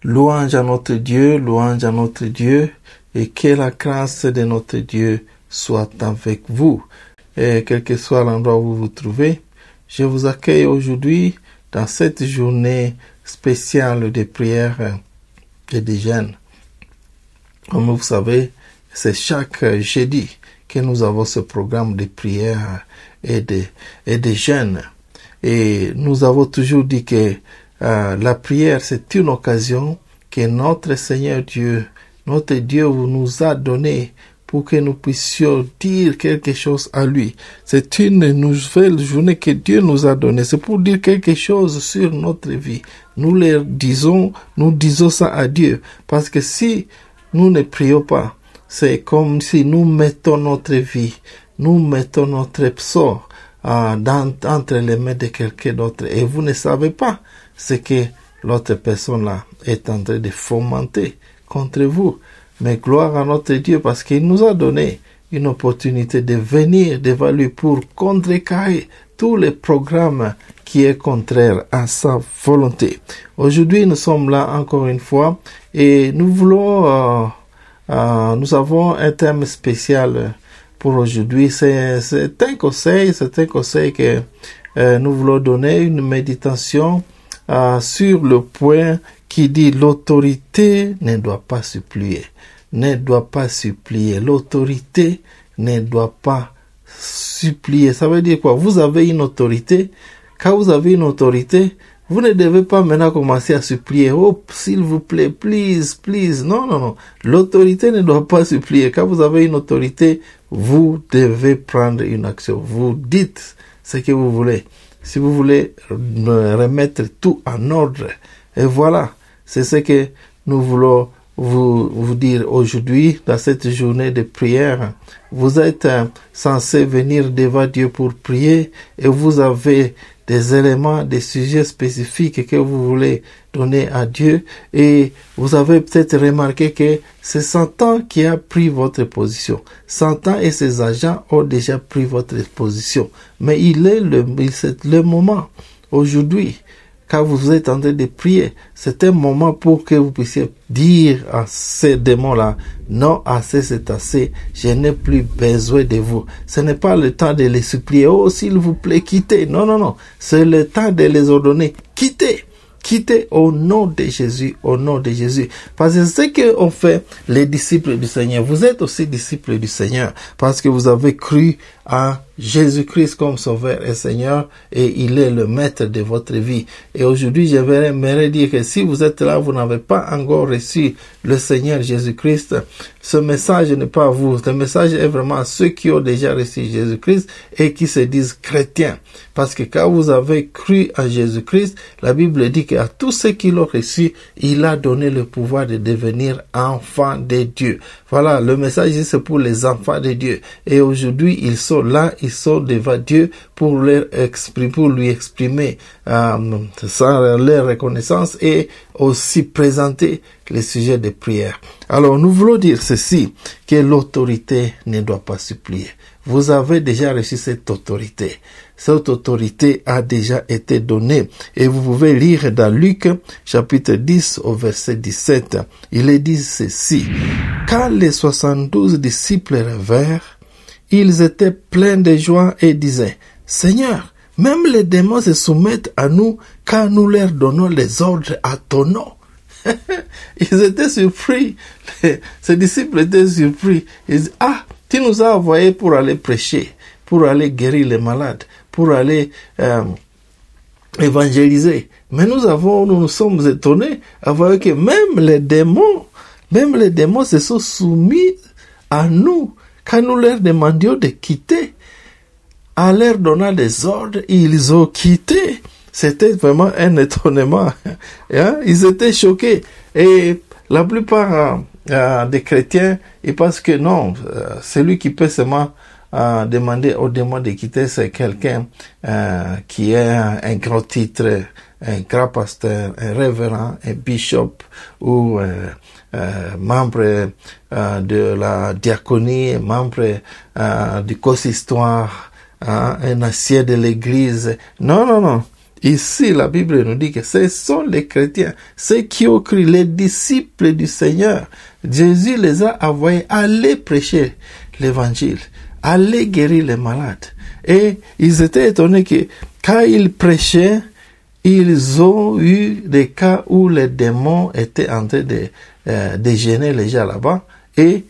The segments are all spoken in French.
Louange à notre Dieu, et que la grâce de notre Dieu soit avec vous. Et quel que soit l'endroit où vous vous trouvez, je vous accueille aujourd'hui dans cette journée spéciale de prière et de jeûne. Comme vous savez, c'est chaque jeudi que nous avons ce programme de prière et de jeûne. Et nous avons toujours dit que la prière, c'est une occasion que notre Seigneur Dieu, notre Dieu nous a donné pour que nous puissions dire quelque chose à lui. C'est une nouvelle journée que Dieu nous a donnée. C'est pour dire quelque chose sur notre vie. Nous disons ça à Dieu. Parce que si nous ne prions pas, c'est comme si nous mettons notre vie, nous mettons notre sort entre les mains de quelqu'un d'autre. Et vous ne savez pas ce que l'autre personne-là est en train de fomenter contre vous. Mais gloire à notre Dieu parce qu'il nous a donné une opportunité de venir devant lui pour contrecarrer tous les programmes qui est contraire à sa volonté. Aujourd'hui, nous sommes là encore une fois et nous voulons, nous avons un thème spécial pour aujourd'hui. C'est un conseil que nous voulons donner, une méditation sur le point qui dit l'autorité ne doit pas supplier. L'autorité ne doit pas supplier. Ça veut dire quoi? Vous avez une autorité. Quand vous avez une autorité, vous ne devez pas maintenant commencer à supplier. Oh, s'il vous plaît, please. Non. L'autorité ne doit pas supplier. Quand vous avez une autorité, vous devez prendre une action. Vous dites ce que vous voulez. Si vous voulez remettre tout en ordre. Et voilà, c'est ce que nous voulons vous dire aujourd'hui dans cette journée de prière. Vous êtes censé venir devant Dieu pour prier et vous avez des éléments, des sujets spécifiques que vous voulez donner à Dieu et vous avez peut-être remarqué que c'est Satan qui a pris votre position. Satan et ses agents ont déjà pris votre position. Mais c'est le moment aujourd'hui. Quand vous êtes en train de prier, c'est un moment pour que vous puissiez dire à ces démons-là, non, assez, c'est assez, je n'ai plus besoin de vous. Ce n'est pas le temps de les supplier, oh, s'il vous plaît, quittez. Non. C'est le temps de les ordonner, quittez au nom de Jésus, Parce que c'est ce qu'ont fait les disciples du Seigneur. Vous êtes aussi disciples du Seigneur parce que vous avez cru à Jésus-Christ comme Sauveur et Seigneur et il est le maître de votre vie. Et aujourd'hui, j'aimerais dire que si vous êtes là, vous n'avez pas encore reçu le Seigneur Jésus-Christ, ce message n'est pas à vous. Ce message est vraiment à ceux qui ont déjà reçu Jésus-Christ et qui se disent chrétiens. Parce que quand vous avez cru à Jésus-Christ, la Bible dit qu'à tous ceux qui l'ont reçu, il a donné le pouvoir de devenir enfants de Dieu. Voilà, le message c'est pour les enfants de Dieu. Et aujourd'hui, ils sont là, ils sont devant Dieu pour lui exprimer leur reconnaissance et aussi présenter les sujets de prière. Alors, nous voulons dire ceci, que l'autorité ne doit pas supplier. Vous avez déjà reçu cette autorité. Cette autorité a déjà été donnée. Et vous pouvez lire dans Luc, chapitre 10, au verset 17. Il est dit ceci. Quand les 72 disciples revinrent, ils étaient pleins de joie et disaient, Seigneur, même les démons se soumettent à nous quand nous leur donnons les ordres à ton nom. Ils étaient surpris. Ces disciples étaient surpris. Ils disaient, tu nous as envoyés pour aller prêcher, pour aller guérir les malades, pour aller évangéliser. Mais nous sommes étonnés à voir que même les démons se sont soumis à nous. Quand nous leur demandions de quitter, en leur donnant des ordres, ils ont quitté. C'était vraiment un étonnement. Ils étaient choqués. Et la plupart des chrétiens, ils pensent que non, celui qui peut seulement demander aux démons de quitter, c'est quelqu'un qui a un grand titre, un grand pasteur, un révérend, un bishop ou membre de la diaconie, membre du consistoire, un ancien de l'église. Non. Ici, la Bible nous dit que ce sont les chrétiens, ceux qui ont cru, les disciples du Seigneur. Jésus les a envoyés aller prêcher l'évangile, aller guérir les malades. Et ils étaient étonnés que quand ils prêchaient, ils ont eu des cas où les démons étaient en train de gêner les gens là-bas. Et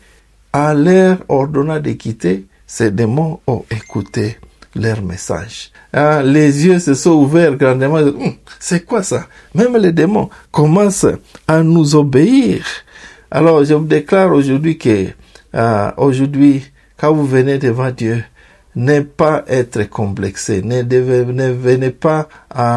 en leur ordonnant de quitter, ces démons ont écouté leur message. Les yeux se sont ouverts grandement. C'est quoi ça? Même les démons commencent à nous obéir. Alors, je vous déclare aujourd'hui que, aujourd'hui, quand vous venez devant Dieu, ne pas être complexé. Ne venez pas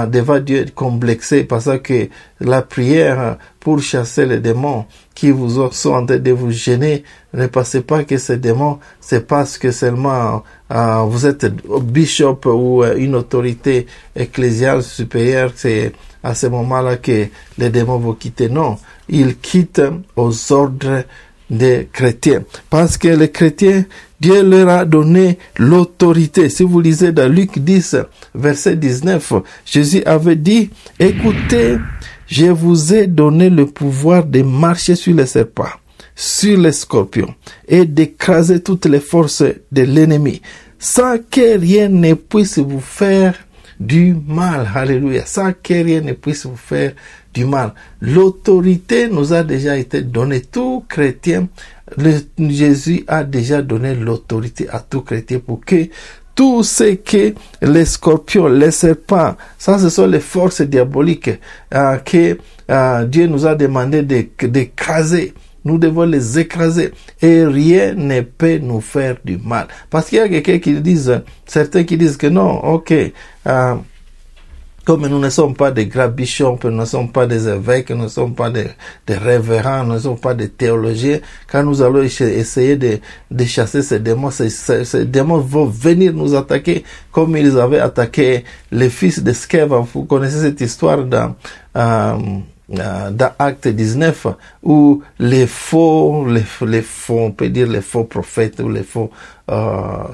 devant Dieu être complexé parce que la prière pour chasser les démons qui vous sont en train de vous gêner, ne pensez pas que ces démons, c'est parce que seulement vous êtes bishop ou une autorité ecclésiale supérieure, c'est à ce moment-là que les démons vont quitter. Non, ils quittent aux ordres des chrétiens. Parce que les chrétiens, Dieu leur a donné l'autorité. Si vous lisez dans Luc 10, verset 19, Jésus avait dit, écoutez, je vous ai donné le pouvoir de marcher sur les serpents, sur les scorpions et d'écraser toutes les forces de l'ennemi, sans que rien ne puisse vous faire du mal. Alléluia. Sans que rien ne puisse vous faire du mal. L'autorité nous a déjà été donnée. Tout chrétien, Jésus a déjà donné l'autorité à tout chrétien pour que tout ce que les scorpions, les serpents, ça ce sont les forces diaboliques que Dieu nous a demandé d'écraser. Nous devons les écraser et rien ne peut nous faire du mal. Parce qu'il y a quelqu'un qui disent, certains qui disent que non, ok, comme nous ne sommes pas des grands bishops, nous ne sommes pas des évêques, nous ne sommes pas des révérends, nous ne sommes pas des théologiens, quand nous allons essayer de chasser ces démons, ces démons vont venir nous attaquer comme ils avaient attaqué les fils de Sceva. Vous connaissez cette histoire dans Acte 19 où les faux, on peut dire les faux prophètes ou les faux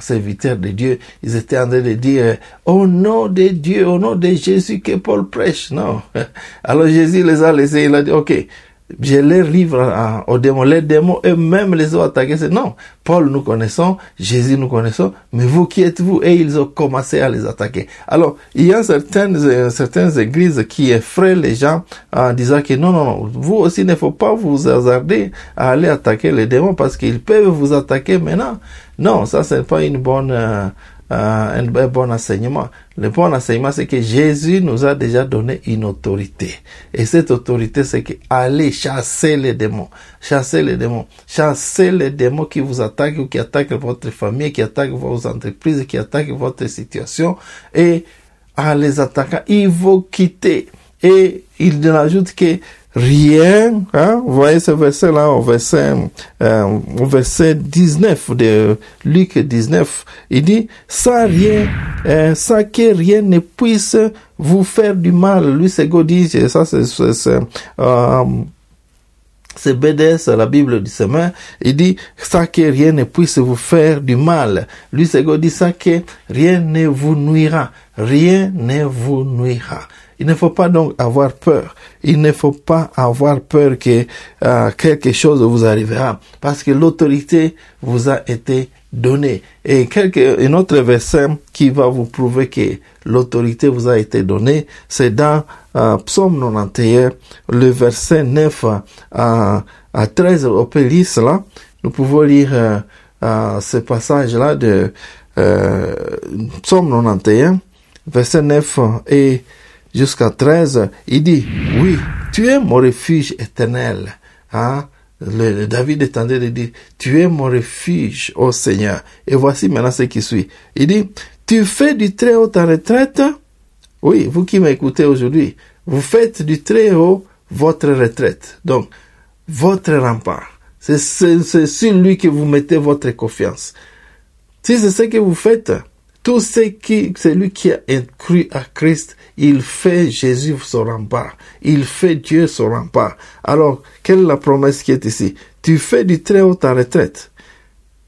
serviteurs de Dieu, ils étaient en train de dire au nom de Dieu, au nom de Jésus que Paul prêche. Non. Alors Jésus les a laissés, il a dit ok, je les livre aux démons. Les démons eux-mêmes les ont attaqués. C'est non, Paul nous connaissons, Jésus nous connaissons, mais vous qui êtes-vous? Et ils ont commencé à les attaquer. Alors, il y a certaines églises qui effraient les gens en disant que non, vous aussi il ne faut pas vous hasarder à aller attaquer les démons parce qu'ils peuvent vous attaquer maintenant. Non, ça c'est pas un bon enseignement. Le bon enseignement, c'est que Jésus nous a déjà donné une autorité. Et cette autorité, c'est que allez chasser les démons. Chasser les démons. Chasser les démons qui vous attaquent ou qui attaquent votre famille, qui attaquent vos entreprises, qui attaquent votre situation. Et en les attaquant, ils vont quitter. Et il ajoute que rien, vous voyez ce verset-là, au verset 19 de Luc 19, il dit, sans que rien ne puisse vous faire du mal. Lui, c'est Gaudi, ça c'est BDS, la Bible du Semeur, il dit, sans que rien ne puisse vous faire du mal. Lui, c'est Gaudi, sans que rien ne vous nuira. Rien ne vous nuira. Il ne faut pas donc avoir peur. Il ne faut pas avoir peur que quelque chose vous arrivera. Parce que l'autorité vous a été donnée. Et un autre verset qui va vous prouver que l'autorité vous a été donnée, c'est dans Psaume 91, le verset 9 à 13. On peut lire cela. Nous pouvons lire ce passage-là de Psaume 91, verset 9 et jusqu'à 13, il dit, oui, tu es mon refuge éternel. David est en train de dire, tu es mon refuge, ô Seigneur. Et voici maintenant ce qui suit. Il dit, tu fais du Très-Haut ta retraite. Oui, vous qui m'écoutez aujourd'hui, vous faites du Très-Haut votre retraite. Donc, votre rempart. C'est sur lui que vous mettez votre confiance. Si c'est ce que vous faites, tout celui qui a cru à Christ, il fait Jésus son rempart. Il fait Dieu son rempart. Alors, quelle est la promesse qui est ici? Tu fais du Très-Haut ta retraite.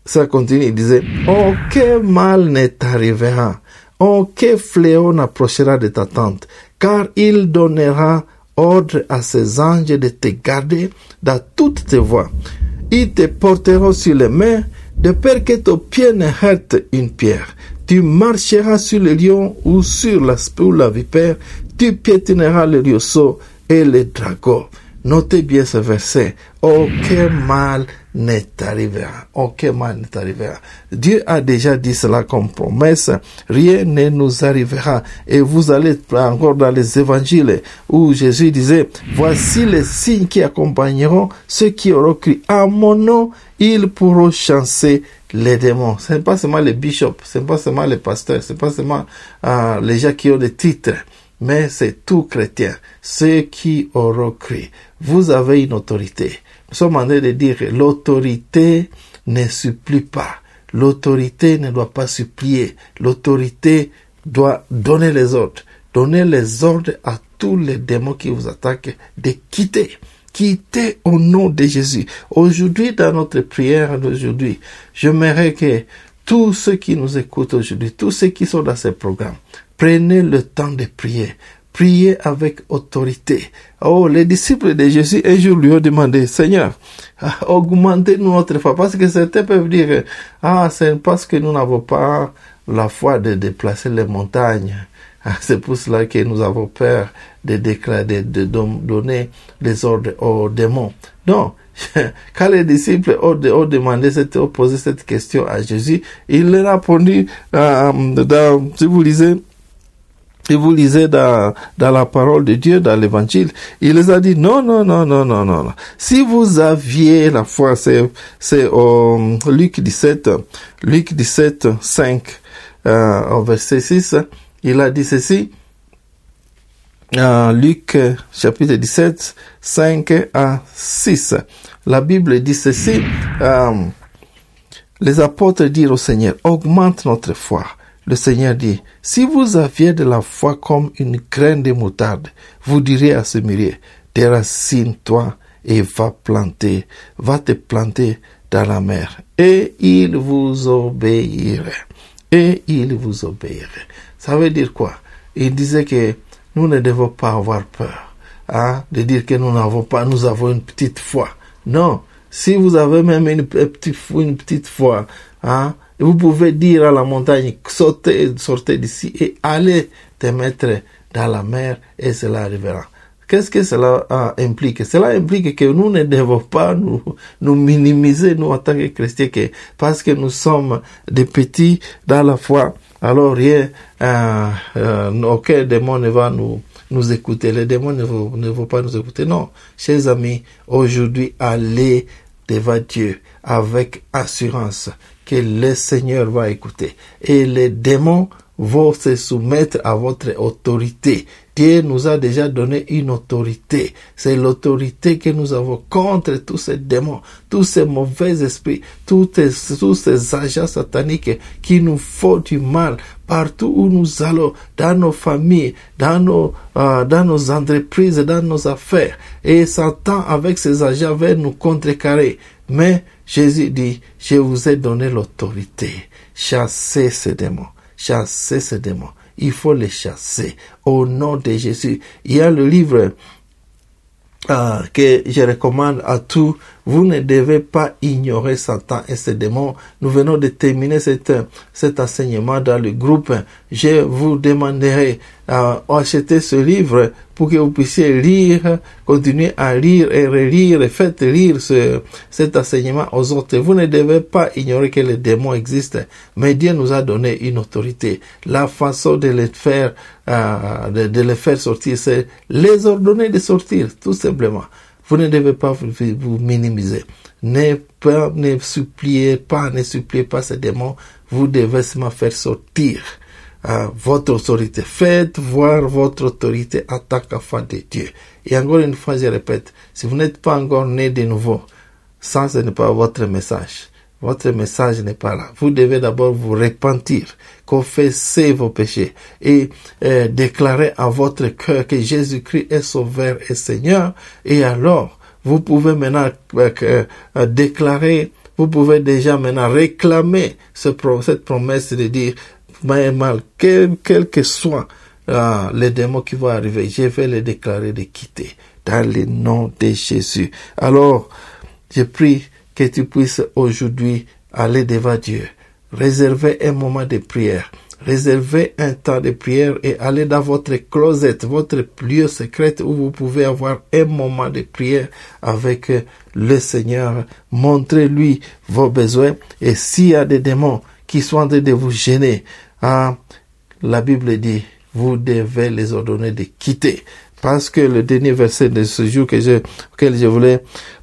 Ça continue, il disait, aucun mal ne t'arrivera. Aucun fléau n'approchera de ta tente, car il donnera ordre à ses anges de te garder dans toutes tes voies. Ils te porteront sur les mains, de peur que ton pied ne heurte une pierre. Tu marcheras sur le lion ou sur la vipère, tu piétineras le lionceau et le dragon. Notez bien ce verset. Aucun mal ne t'arrivera. Aucun mal ne t'arrivera. Dieu a déjà dit cela comme promesse. Rien ne nous arrivera. Et vous allez encore dans les évangiles où Jésus disait, voici les signes qui accompagneront ceux qui auront cru à mon nom, ils pourront chasser les démons. Ce n'est pas seulement les bishops, ce n'est pas seulement les pasteurs, ce n'est pas seulement les gens qui ont des titres, mais c'est tout chrétien, ceux qui auront cru. Vous avez une autorité. Nous sommes en train de dire que l'autorité ne supplie pas. L'autorité ne doit pas supplier. L'autorité doit donner les ordres. Donner les ordres à tous les démons qui vous attaquent de quitter. Quittez au nom de Jésus. Aujourd'hui, dans notre prière d'aujourd'hui, j'aimerais que tous ceux qui nous écoutent aujourd'hui, tous ceux qui sont dans ces programmes, prenez le temps de prier. Priez avec autorité. Oh, les disciples de Jésus, un jour lui ont demandé, Seigneur, augmentez-nous notre foi. Parce que certains peuvent dire, c'est parce que nous n'avons pas la foi de déplacer les montagnes. C'est pour cela que nous avons peur de déclarer, de donner les ordres aux démons. Non. Quand les disciples ont posé cette question à Jésus, il leur a répondu, si vous lisez dans la parole de Dieu, dans l'évangile, il les a dit, non. Si vous aviez la foi, c'est Luc 17, 5, au verset 6, il a dit ceci, Luc chapitre 17, 5 à 6. La Bible dit ceci, les apôtres dirent au Seigneur, augmente notre foi. Le Seigneur dit, si vous aviez de la foi comme une graine de moutarde, vous direz à ce mûrier, déracine-toi et va te planter dans la mer. Et il vous obéirait. Ça veut dire quoi? Il disait que nous ne devons pas avoir peur, de dire que nous avons une petite foi. Non. Si vous avez même une petite foi, vous pouvez dire à la montagne, sortez d'ici et allez te mettre dans la mer et cela arrivera. Qu'est-ce que cela implique? Cela implique que nous ne devons pas nous minimiser, nous, en tant que chrétiens, parce que nous sommes des petits dans la foi, alors rien, aucun démon ne va nous écouter. Les démons ne vont pas nous écouter. Non, chers amis, aujourd'hui, allez devant Dieu avec assurance que le Seigneur va écouter. Et les démons vont se soumettre à votre autorité. Dieu nous a déjà donné une autorité. C'est l'autorité que nous avons contre tous ces démons, tous ces mauvais esprits, tous ces agents sataniques qui nous font du mal partout où nous allons, dans nos familles, dans nos entreprises, dans nos affaires. Et Satan, avec ses agents, va nous contrecarrer. Mais Jésus dit, je vous ai donné l'autorité. Chassez ces démons. Chassez ces démons. Il faut les chasser au nom de Jésus. Il y a le livre que je recommande à tous. Vous ne devez pas ignorer Satan et ses démons. Nous venons de terminer cet enseignement dans le groupe. Je vous demanderai d'acheter ce livre pour que vous puissiez lire, continuer à lire et relire et faites lire cet enseignement aux autres. Vous ne devez pas ignorer que les démons existent, mais Dieu nous a donné une autorité. La façon de les faire, de les faire sortir, c'est les ordonner de sortir, tout simplement. Vous ne devez pas vous minimiser. Ne suppliez pas ces démons. Vous devez seulement faire sortir votre autorité. Faites voir votre autorité en tant qu'enfant de Dieu. Et encore une fois, je répète, si vous n'êtes pas encore né de nouveau, ça, ce n'est pas votre message. Votre message n'est pas là. Vous devez d'abord vous repentir, confesser vos péchés et déclarer à votre cœur que Jésus-Christ est Sauveur et Seigneur. Et alors, vous pouvez maintenant déclarer, vous pouvez déjà maintenant réclamer cette promesse de dire, mal, quel que soit les démons qui vont arriver, je vais les déclarer de quitter dans le nom de Jésus. Alors, je prie que tu puisses aujourd'hui aller devant Dieu, réserver un moment de prière, réservez un temps de prière et allez dans votre closet, votre lieu secret où vous pouvez avoir un moment de prière avec le Seigneur. Montrez-lui vos besoins et s'il y a des démons qui sont en train de vous gêner, la Bible dit, vous devez les ordonner de quitter. Parce que le dernier verset de ce jour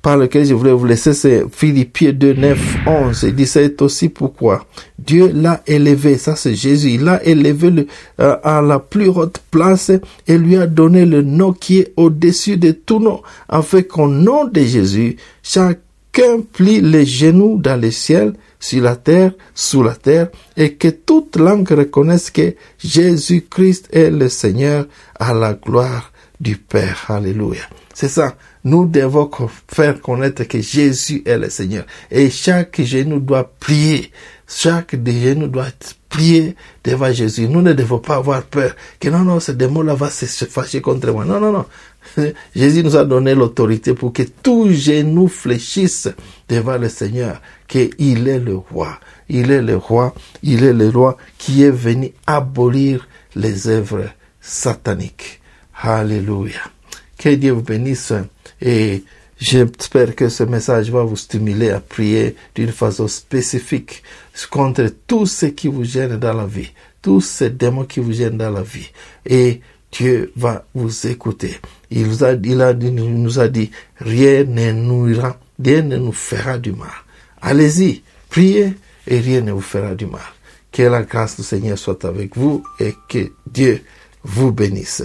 par lequel je voulais vous laisser, c'est Philippiens 2, 9, 11. Il dit, c'est aussi pourquoi Dieu l'a élevé, ça c'est Jésus, il l'a élevé à la plus haute place et lui a donné le nom qui est au-dessus de tout nom, afin qu'au nom de Jésus, chacun plie les genoux dans le ciel, sur la terre, sous la terre, et que toute langue reconnaisse que Jésus-Christ est le Seigneur, à la gloire du Père. Alléluia. C'est ça. Nous devons faire connaître que Jésus est le Seigneur. Et chaque genou doit plier. Chaque genou doit plier devant Jésus. Nous ne devons pas avoir peur que non, ce démon-là va se fâcher contre moi. Non. Jésus nous a donné l'autorité pour que tout genou fléchisse devant le Seigneur, qu'il est le roi. Il est le roi, il est le roi qui est venu abolir les œuvres sataniques. Alléluia. Que Dieu vous bénisse et j'espère que ce message va vous stimuler à prier d'une façon spécifique contre tout ce qui vous gêne dans la vie, tous ces démons qui vous gênent dans la vie. Et Dieu va vous écouter. Il nous a dit, rien ne nous fera du mal. Allez-y, priez et rien ne vous fera du mal. Que la grâce du Seigneur soit avec vous et que Dieu vous bénisse.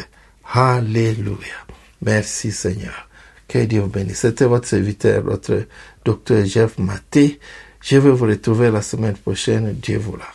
Alléluia. Merci Seigneur. Que Dieu vous bénisse. C'était votre serviteur, votre docteur Jeff Maté. Je vais vous retrouver la semaine prochaine. Dieu vous là.